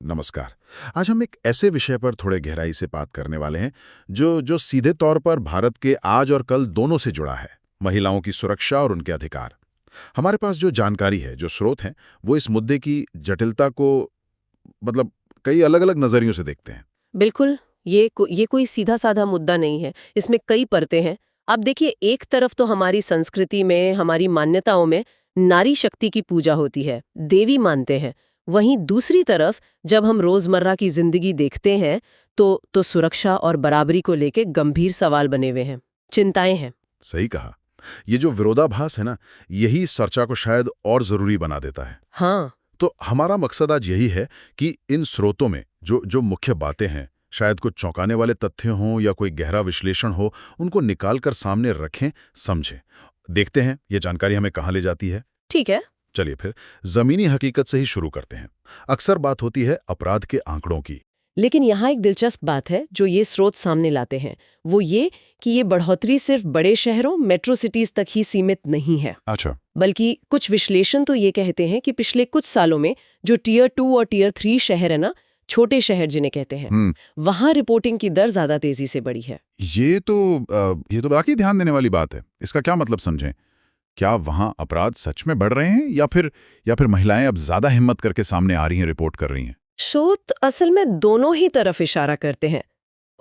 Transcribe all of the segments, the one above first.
नमस्कार। आज हम एक ऐसे विषय पर थोड़े गहराई से बात करने वाले हैं जो सीधे तौर पर भारत के आज और कल दोनों से जुड़ा है। महिलाओं की सुरक्षा और उनके अधिकार। हमारे पास जो जानकारी है, जो स्रोत हैं, वो इस मुद्दे की जटिलता को मतलब कई अलग-अलग नजरियों से देखते हैं। बिल्कुल। ये कोई सीधा साधा मुद्दा नहीं है। इसमें कई परतें हैं। आप देखिए, एक तरफ तो हमारी संस्कृति में, हमारी मान्यताओं में नारी शक्ति की पूजा होती है, देवी मानते हैं। वहीं दूसरी तरफ जब हम रोजमर्रा की जिंदगी देखते हैं तो सुरक्षा और बराबरी को लेके गंभीर सवाल बने हुए हैं, चिंताएं हैं। सही कहा। ये जो विरोधाभास है ना, यही इस चर्चा को शायद और जरूरी बना देता है। हाँ। तो हमारा मकसद आज यही है कि इन स्रोतों में जो जो मुख्य बातें हैं, शायद कुछ चौंकाने वाले तथ्य हों या कोई गहरा विश्लेषण हो, उनको निकाल कर सामने रखें, समझें। देखते हैं ये जानकारी हमें कहाँ ले जाती है। ठीक है। चलिए फिर जमीनी हकीकत से ही शुरू करते हैं। अक्सर बात होती है अपराध के आंकड़ों की। लेकिन यहाँ एक दिलचस्प बात है जो ये स्रोत सामने लाते हैं, वो ये कि ये बढ़ोतरी सिर्फ बड़े शहरों, मेट्रो सिटीज तक ही सीमित नहीं है। अच्छा। बल्कि कुछ विश्लेषण तो ये कहते हैं कि पिछले कुछ सालों में जो टियर 2 और टियर 3 शहर है ना, छोटे शहर जिन्हें कहते हैं, वहां रिपोर्टिंग की दर ज्यादा तेजी से बढ़ी है। ये तो बाकी ध्यान देने वाली बात है। इसका क्या मतलब समझें? क्या वहां अपराध सच में बढ़ रहे हैं या फिर महिलाएं अब ज्यादा हिम्मत करके सामने आ रही हैं, रिपोर्ट कर रही हैं? स्रोत असल में दोनों ही तरफ इशारा करते हैं।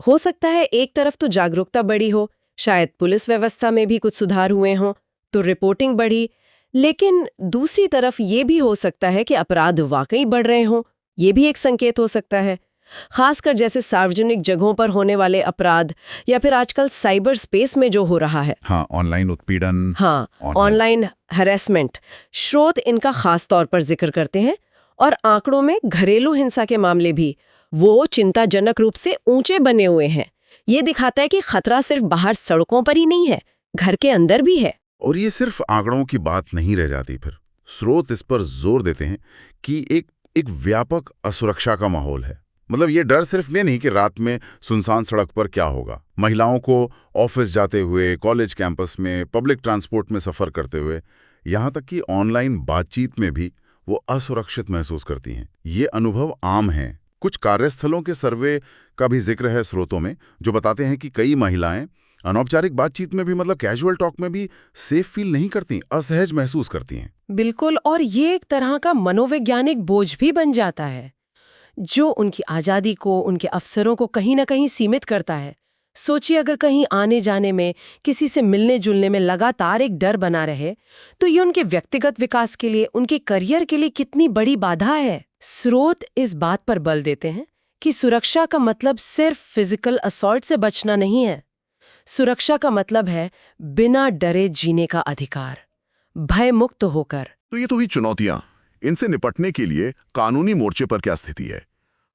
हो सकता है एक तरफ तो जागरूकता बढ़ी हो, शायद पुलिस व्यवस्था में भी कुछ सुधार हुए हों, तो रिपोर्टिंग बढ़ी। लेकिन दूसरी तरफ ये भी हो सकता है कि अपराध वाकई बढ़ रहे हों, ये भी एक संकेत हो सकता है। खासकर जैसे सार्वजनिक जगहों पर होने वाले अपराध या फिर आजकल साइबर स्पेस में जो हो रहा है। हाँ, ऑनलाइन उत्पीड़न। हाँ, ऑनलाइन हैरेसमेंट। स्रोत इनका खास तौर पर जिक्र करते हैं। और आंकड़ों में घरेलू हिंसा के मामले भी वो चिंताजनक रूप से ऊंचे बने हुए हैं। ये दिखाता है कि खतरा सिर्फ बाहर सड़कों पर ही नहीं है, घर के अंदर भी है। और ये सिर्फ आंकड़ों की बात नहीं रह जाती। फिर स्रोत इस पर जोर देते हैं कि एक व्यापक असुरक्षा का माहौल है। मतलब ये डर सिर्फ ये नहीं कि रात में सुनसान सड़क पर क्या होगा। महिलाओं को ऑफिस जाते हुए, कॉलेज कैंपस में, पब्लिक ट्रांसपोर्ट में सफर करते हुए, यहाँ तक कि ऑनलाइन बातचीत में भी वो असुरक्षित महसूस करती हैं। ये अनुभव आम है। कुछ कार्यस्थलों के सर्वे का भी जिक्र है स्रोतों में, जो बताते हैं कि कई महिलाएं अनौपचारिक बातचीत में भी, मतलब कैजुअल टॉक में भी सेफ फील नहीं करती, असहज महसूस करती हैं। बिल्कुल। और ये एक तरह का मनोवैज्ञानिक बोझ भी बन जाता है, जो उनकी आजादी को, उनके अवसरों को कहीं ना कहीं सीमित करता है। सोचिए, अगर कहीं आने जाने में, किसी से मिलने जुलने में लगातार एक डर बना रहे, तो ये उनके व्यक्तिगत विकास के लिए, उनके करियर के लिए कितनी बड़ी बाधा है। स्रोत इस बात पर बल देते हैं कि सुरक्षा का मतलब सिर्फ फिजिकल असॉल्ट से बचना नहीं है। सुरक्षा का मतलब है बिना डरे जीने का अधिकार, भय मुक्त होकर। तो ये तो हुई चुनौतियां। इनसे निपटने के लिए कानूनी मोर्चे पर क्या स्थिति है?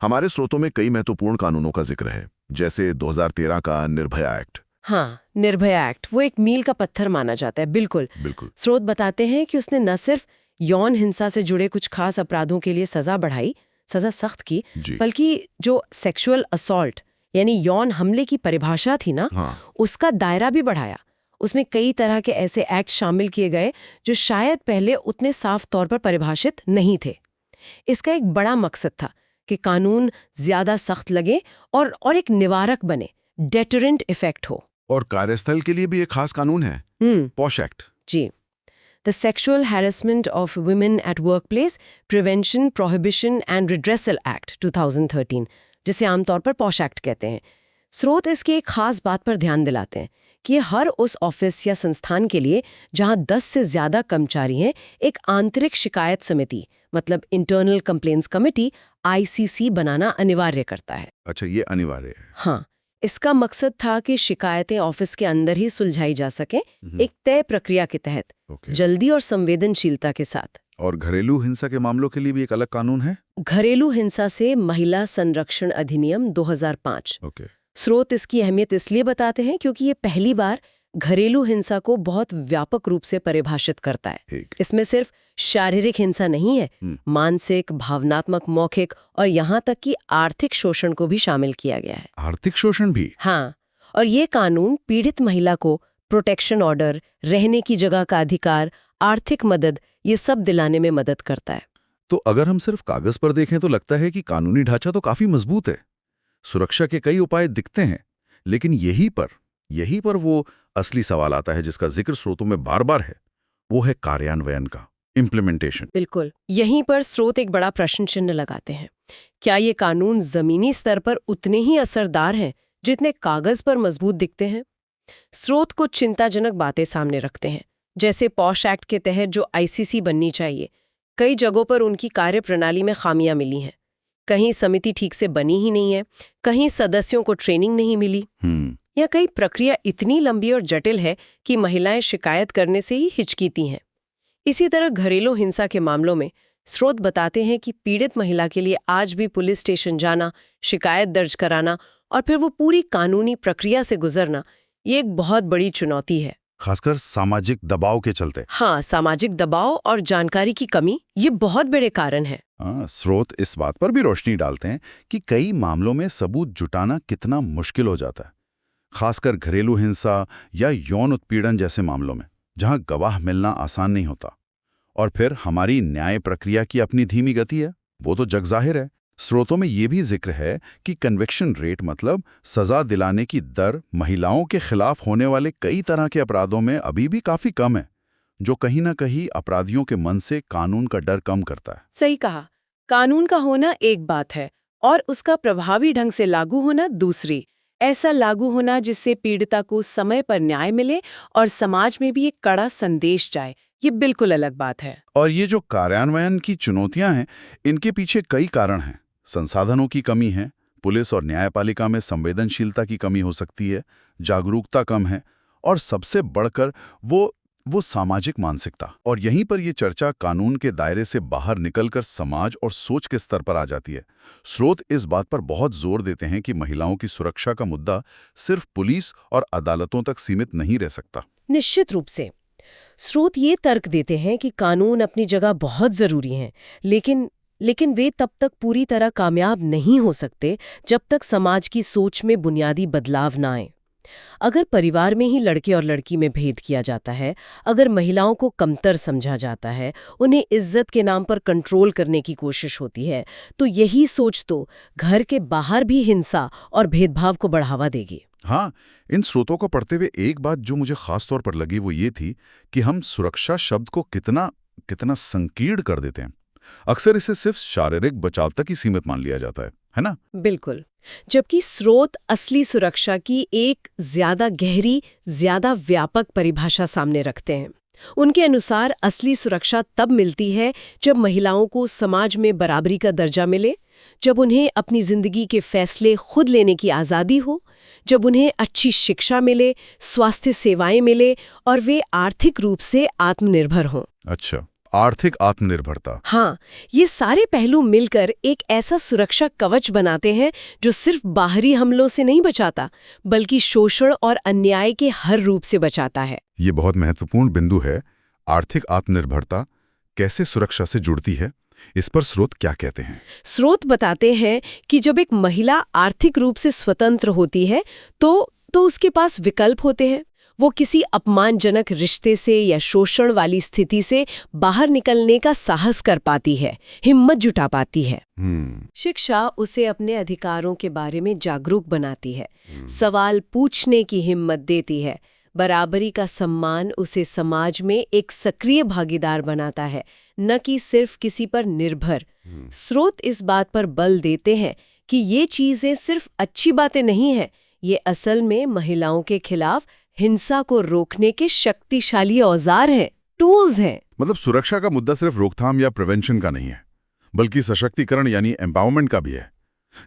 हमारे स्रोतों में कई महत्वपूर्ण कानूनों का जिक्र है, जैसे 2013 का निर्भया एक्ट। हाँ, निर्भया एक्ट वो एक मील का पत्थर माना जाता है। बिल्कुल। स्रोत बताते हैं कि उसने न सिर्फ यौन हिंसा से जुड़े कुछ खास अपराधों के लिए सजा बढ़ाई, सजा सख्त की, बल्कि जो सेक्सुअल असॉल्ट यानी यौन हमले की परिभाषा थी ना, उसका दायरा भी बढ़ाया। उसमें कई तरह के ऐसे एक्ट शामिल किए गए जो शायद पहले उतने साफ तौर पर परिभाषित नहीं थे। इसका एक बड़ा मकसद था कि कानून ज्यादा सख्त लगे और एक निवारक बने, डेटरेंट इफेक्ट हो। और कार्यस्थल के लिए भी एक खास कानून है, पॉश एक्ट। जी, the sexual harassment of women at workplace prevention, prohibition and redressal act 2013, जिसे आमतौर पर पॉश एक्ट कहते हैं। स्रोत इसकी एक खास बात पर ध्यान दिलाते हैं कि हर उस ऑफिस या संस्थान के लिए जहां 10 से ज्यादा कर्मचारी हैं, एक आंतरिक शिकायत समिति, मतलब इंटरनल कंप्लेंट्स कमेटी, ICC बनाना अनिवार्य करता है। अच्छा, ये अनिवार्य है। हाँ, इसका मकसद था कि शिकायतें ऑफिस के अंदर ही सुलझाई जा सके, एक तय प्रक्रिया के तहत, जल्दी और संवेदनशीलता के साथ। और घरेलू हिंसा के मामलों के लिए भी एक अलग कानून है। घरेलू हिंसा से महिला संरक्षण अधिनियम 2005। स्रोत इसकी अहमियत इसलिए बताते हैं क्योंकि ये पहली बार घरेलू हिंसा को बहुत व्यापक रूप से परिभाषित करता है। इसमें सिर्फ शारीरिक हिंसा नहीं है, मानसिक, भावनात्मक, मौखिक और यहाँ तक कि आर्थिक शोषण को भी शामिल किया गया है। आर्थिक शोषण भी? हाँ, और ये कानून पीड़ित महिला को प्रोटेक्शन ऑर्डर, रहने की जगह का अधिकार, आर्थिक मदद, ये सब दिलाने में मदद करता है। तो अगर हम सिर्फ कागज पर देखें तो लगता है कि कानूनी ढांचा तो काफी मजबूत है, सुरक्षा के कई उपाय दिखते हैं, लेकिन यही पर वो असली सवाल आता है जिसका जिक्र स्रोतों में बार बार है, वो है कार्यान्वयन का, इम्प्लीमेंटेशन। बिल्कुल, यहीं पर स्रोत एक बड़ा प्रश्न चिन्ह लगाते हैं। क्या ये कानून जमीनी स्तर पर उतने ही असरदार हैं जितने कागज पर मजबूत दिखते हैं? स्रोत कुछ चिंताजनक बातें सामने रखते हैं, जैसे पॉश एक्ट के तहत जो आईसीसी बननी चाहिए, कई जगहों पर उनकी कार्यप्रणाली में खामियां मिली हैं। कहीं समिति ठीक से बनी ही नहीं है, कहीं सदस्यों को ट्रेनिंग नहीं मिली, या कई प्रक्रिया इतनी लंबी और जटिल है कि महिलाएं शिकायत करने से ही हिचकीती हैं। इसी तरह घरेलू हिंसा के मामलों में स्रोत बताते हैं कि पीड़ित महिला के लिए आज भी पुलिस स्टेशन जाना, शिकायत दर्ज कराना और फिर वो पूरी कानूनी प्रक्रिया से गुजरना, ये एक बहुत बड़ी चुनौती है, खासकर सामाजिक दबाव के चलते। हाँ, सामाजिक दबाव और जानकारी की कमी ये बहुत बड़े कारण है। स्रोत इस बात पर भी रोशनी डालते हैं कि कई मामलों में सबूत जुटाना कितना मुश्किल हो जाता है, खासकर घरेलू हिंसा या यौन उत्पीड़न जैसे मामलों में, जहां गवाह मिलना आसान नहीं होता। और फिर हमारी न्याय प्रक्रिया की अपनी धीमी गति है, वो तो जगजाहिर है। स्रोतों में ये भी जिक्र है कि कन्विक्शन रेट, मतलब सजा दिलाने की दर, महिलाओं के खिलाफ होने वाले कई तरह के अपराधों में अभी भी काफी कम है, जो कहीं ना कहीं अपराधियों के मन से कानून का डर कम करता है। सही कहा, कानून का होना एक बात है और उसका प्रभावी ढंग से लागू होना दूसरी। ऐसा लागू होना जिससे पीड़िता को समय पर न्याय मिले और समाज में भी एक कड़ा संदेश जाए, ये बिल्कुल अलग बात है। और ये जो कार्यान्वयन की चुनौतियां हैं, इनके पीछे कई कारण हैं। संसाधनों की कमी है, पुलिस और न्यायपालिका में संवेदनशीलता की कमी हो सकती है, जागरूकता कम है, और सबसे बढ़कर वो सामाजिक मानसिकता। और यहीं पर ये चर्चा कानून के दायरे से बाहर निकलकर समाज और सोच के स्तर पर आ जाती है। स्रोत इस बात पर बहुत जोर देते हैं कि महिलाओं की सुरक्षा का मुद्दा सिर्फ पुलिस और अदालतों तक सीमित नहीं रह सकता। निश्चित रूप से स्रोत ये तर्क देते हैं कि कानून अपनी जगह बहुत जरूरी हैं, लेकिन वे तब तक पूरी तरह कामयाब नहीं हो सकते जब तक समाज की सोच में बुनियादी बदलाव ना आए। अगर परिवार में ही लड़के और लड़की में भेद किया जाता है, अगर महिलाओं को कमतर समझा जाता है, उन्हें इज्जत के नाम पर कंट्रोल करने की कोशिश होती है, तो यही सोच तो घर के बाहर भी हिंसा और भेदभाव को बढ़ावा देगी। हाँ, इन स्रोतों को पढ़ते हुए एक बात जो मुझे खास तौर पर लगी वो ये थी कि हम सुरक्षा शब्द को कितना संकीर्ण कर देते हैं। अक्सर इसे सिर्फ शारीरिक बचाव तक ही सीमित मान लिया जाता है ना? बिल्कुल, जबकि स्रोत असली सुरक्षा की एक ज्यादा गहरी, ज्यादा व्यापक परिभाषा सामने रखते हैं। उनके अनुसार असली सुरक्षा तब मिलती है जब महिलाओं को समाज में बराबरी का दर्जा मिले, जब उन्हें अपनी जिंदगी के फैसले खुद लेने की आज़ादी हो, जब उन्हें अच्छी शिक्षा मिले, स्वास्थ्य सेवाएं मिले और वे आर्थिक रूप से आत्मनिर्भर हों। अच्छा, आर्थिक आत्मनिर्भरता। हाँ, ये सारे पहलू मिलकर एक ऐसा सुरक्षा कवच बनाते हैं जो सिर्फ बाहरी हमलों से नहीं बचाता, बल्कि शोषण और अन्याय के हर रूप से बचाता है। ये बहुत महत्वपूर्ण बिंदु है। आर्थिक आत्मनिर्भरता कैसे सुरक्षा से जुड़ती है, इस पर स्रोत क्या कहते हैं? स्रोत बताते हैं कि जब एक महिला आर्थिक रूप से स्वतंत्र होती है तो उसके पास विकल्प होते हैं। वो किसी अपमानजनक रिश्ते से या शोषण वाली स्थिति से बाहर निकलने का साहस कर पाती है, हिम्मत जुटा पाती है। शिक्षा उसे अपने अधिकारों के बारे में जागरूक बनाती है, सवाल पूछने की हिम्मत देती है। बराबरी का सम्मान उसे समाज में एक सक्रिय भागीदार बनाता है, न कि सिर्फ किसी पर निर्भर। स्रोत इस बात पर बल देते हैं कि ये चीजें सिर्फ अच्छी बातें नहीं हैं, ये असल में महिलाओं के खिलाफ हिंसा को रोकने के शक्तिशाली औजार हैं, टूल्स हैं। मतलब सुरक्षा का मुद्दा सिर्फ रोकथाम या प्रिवेंशन का नहीं है, बल्कि सशक्तिकरण यानी एम्पावरमेंट का भी है।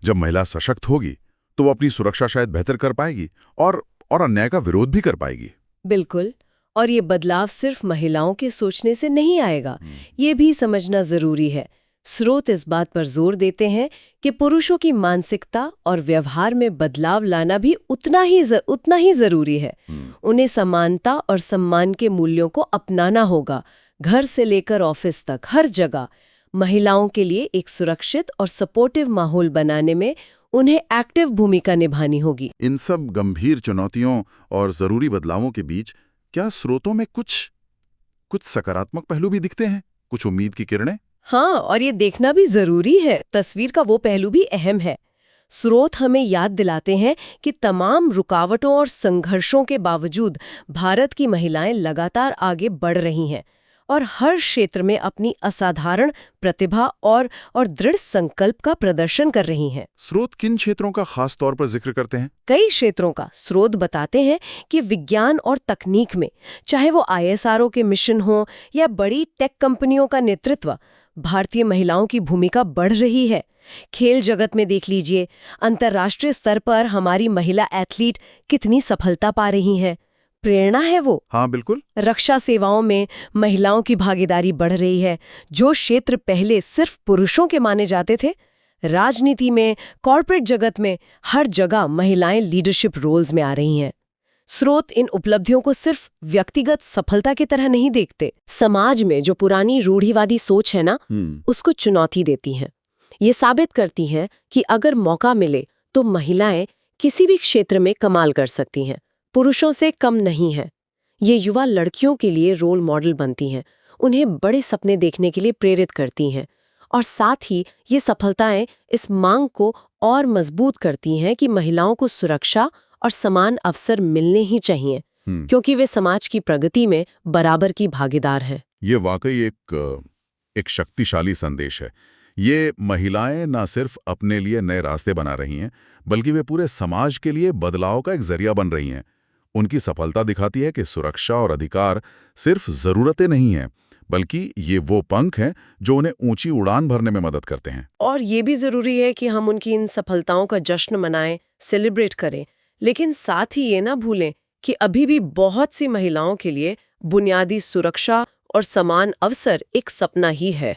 जब महिला सशक्त होगी तो वो अपनी सुरक्षा शायद बेहतर कर पाएगी और अन्याय का विरोध भी कर पाएगी। बिल्कुल, और ये बदलाव सिर्फ महिलाओं के सोचने से नहीं आएगा, ये भी समझना जरूरी है। स्रोत इस बात पर जोर देते हैं कि पुरुषों की मानसिकता और व्यवहार में बदलाव लाना भी उतना ही जरूरी है। उन्हें समानता और सम्मान के मूल्यों को अपनाना होगा। घर से लेकर ऑफिस तक, हर जगह महिलाओं के लिए एक सुरक्षित और सपोर्टिव माहौल बनाने में उन्हें एक्टिव भूमिका निभानी होगी। इन सब गंभीर चुनौतियों और जरूरी बदलावों के बीच क्या स्रोतों में कुछ सकारात्मक पहलू भी दिखते हैं, कुछ उम्मीद की किरणें? हाँ, और ये देखना भी जरूरी है। तस्वीर का वो पहलू भी अहम है। स्रोत हमें याद दिलाते हैं कि तमाम रुकावटों और संघर्षों के बावजूद भारत की महिलाएं लगातार आगे बढ़ रही हैं और हर क्षेत्र में अपनी असाधारण प्रतिभा और दृढ़ संकल्प का प्रदर्शन कर रही हैं। स्रोत किन क्षेत्रों का खास तौर पर जिक्र करते हैं? कई क्षेत्रों का। स्रोत बताते हैं कि विज्ञान और तकनीक में, चाहे वो ISRO के मिशन हो या बड़ी टेक कंपनियों का नेतृत्व, भारतीय महिलाओं की भूमिका बढ़ रही है। खेल जगत में देख लीजिए, अंतर्राष्ट्रीय स्तर पर हमारी महिला एथलीट कितनी सफलता पा रही हैं। प्रेरणा है वो। हाँ बिल्कुल। रक्षा सेवाओं में महिलाओं की भागीदारी बढ़ रही है, जो क्षेत्र पहले सिर्फ पुरुषों के माने जाते थे। राजनीति में, कॉर्पोरेट जगत में, हर जगह महिलाएं लीडरशिप रोल्स में आ रही हैं। स्रोत इन उपलब्धियों को सिर्फ व्यक्तिगत सफलता की तरह नहीं देखते, समाज में जो पुरानी रूढ़िवादी सोच है ना, उसको चुनौती देती हैं। ये साबित करती हैं कि अगर मौका मिले तो महिलाएं किसी भी क्षेत्र में कमाल कर सकती हैं, पुरुषों से कम नहीं है। ये युवा लड़कियों के लिए रोल मॉडल बनती हैं, उन्हें बड़े सपने देखने के लिए प्रेरित करती हैं, और साथ ही ये सफलताएं इस मांग को और मजबूत करती हैं कि महिलाओं को सुरक्षा और समान अवसर मिलने ही चाहिए, क्योंकि वे समाज की प्रगति में बराबर की भागीदार हैं। ये वाकई एक शक्तिशाली संदेश है। ये महिलाएं न सिर्फ अपने लिए नए रास्ते बना रही हैं, बल्कि वे पूरे समाज के लिए बदलाव का एक जरिया बन रही हैं। उनकी सफलता दिखाती है कि सुरक्षा और अधिकार सिर्फ जरूरतें नहीं हैं, बल्कि ये वो पंख हैं जो उन्हें ऊंची उड़ान भरने में मदद करते हैं। और ये भी जरूरी है कि हम उनकी इन सफलताओं का जश्न मनाएं, सेलिब्रेट करें, लेकिन साथ ही ये ना भूलें कि अभी भी बहुत सी महिलाओं के लिए बुनियादी सुरक्षा और समान अवसर एक सपना ही है।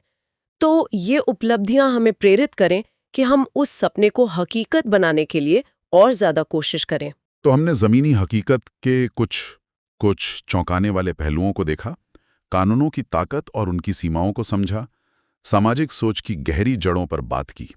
तो ये उपलब्धियां हमें प्रेरित करें कि हम उस सपने को हकीकत बनाने के लिए और ज्यादा कोशिश करें। तो हमने जमीनी हकीकत के कुछ चौंकाने वाले पहलुओं को देखा, कानूनों की ताकत और उनकी सीमाओं को समझा, सामाजिक सोच की गहरी जड़ों पर बात की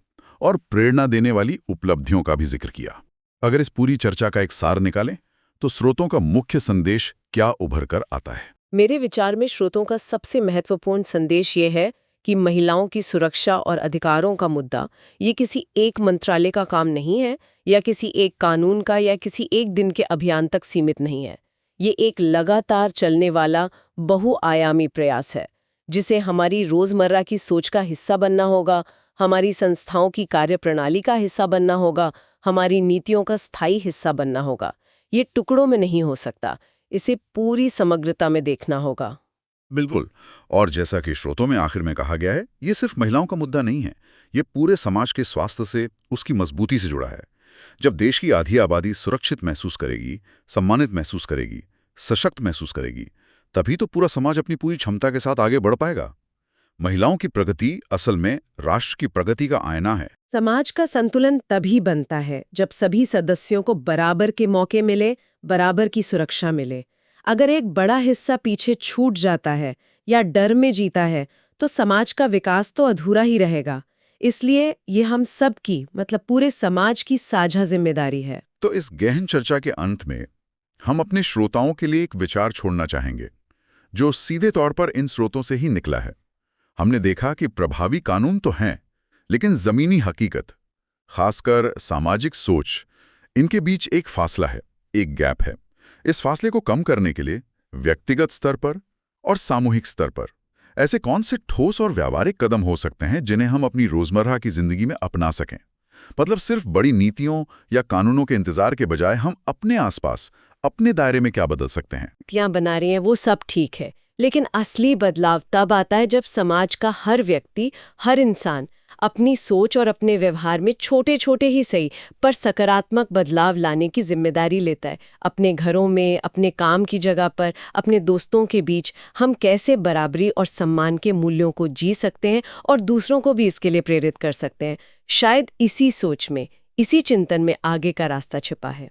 और प्रेरणा देने वाली उपलब्धियों का भी जिक्र किया। अगर इस पूरी चर्चा का एक सार निकालें तो स्रोतों का मुख्य संदेश क्या उभर कर आता है? मेरे विचार में स्रोतों का सबसे महत्वपूर्ण संदेश ये है कि महिलाओं की सुरक्षा और अधिकारों का मुद्दा ये किसी एक मंत्रालय का काम नहीं है, या किसी एक कानून का, या किसी एक दिन के अभियान तक सीमित नहीं है। ये एक लगातार चलने वाला बहुआयामी प्रयास है, जिसे हमारी रोजमर्रा की सोच का हिस्सा बनना होगा, हमारी संस्थाओं की कार्यप्रणाली का हिस्सा बनना होगा, हमारी नीतियों का स्थायी हिस्सा बनना होगा। ये टुकड़ों में नहीं हो सकता, इसे पूरी समग्रता में देखना होगा। बिल्कुल। और जैसा कि स्रोतों में आखिर में कहा गया है, ये सिर्फ महिलाओं का मुद्दा नहीं है, ये पूरे समाज के स्वास्थ्य से, उसकी मजबूती से जुड़ा है। जब देश की आधी आबादी सुरक्षित महसूस करेगी, सम्मानित महसूस करेगी, सशक्त महसूस करेगी, तभी तो पूरा समाज अपनी पूरी क्षमता के साथ आगे बढ़ पाएगा। महिलाओं की प्रगति असल में राष्ट्र की प्रगति का आईना है। समाज का संतुलन तभी बनता है जब सभी सदस्यों को बराबर के मौके मिले, बराबर की सुरक्षा मिले। अगर एक बड़ा हिस्सा पीछे छूट जाता है या डर में जीता है, तो समाज का विकास तो अधूरा ही रहेगा। इसलिए ये हम सब की, मतलब पूरे समाज की साझा जिम्मेदारी है। तो इस गहन चर्चा के अंत में हम अपने श्रोताओं के लिए एक विचार छोड़ना चाहेंगे, जो सीधे तौर पर इन स्रोतों से ही निकला है। हमने देखा कि प्रभावी कानून तो हैं, लेकिन जमीनी हकीकत, खासकर सामाजिक सोच, इनके बीच एक फासला है, एक गैप है। इस फासले को कम करने के लिए व्यक्तिगत स्तर पर और सामूहिक स्तर पर ऐसे कौन से ठोस और व्यावहारिक कदम हो सकते हैं जिन्हें हम अपनी रोजमर्रा की जिंदगी में अपना सकें? मतलब सिर्फ बड़ी नीतियों या कानूनों के इंतजार के बजाय हम अपने आसपास, अपने दायरे में क्या बदल सकते हैं? नीतियां बना रही हैं वो सब ठीक है, लेकिन असली बदलाव तब आता है जब समाज का हर व्यक्ति, हर इंसान अपनी सोच और अपने व्यवहार में छोटे छोटे ही सही पर सकारात्मक बदलाव लाने की जिम्मेदारी लेता है। अपने घरों में, अपने काम की जगह पर, अपने दोस्तों के बीच हम कैसे बराबरी और सम्मान के मूल्यों को जी सकते हैं और दूसरों को भी इसके लिए प्रेरित कर सकते हैं। शायद इसी सोच में, इसी चिंतन में आगे का रास्ता छिपा है।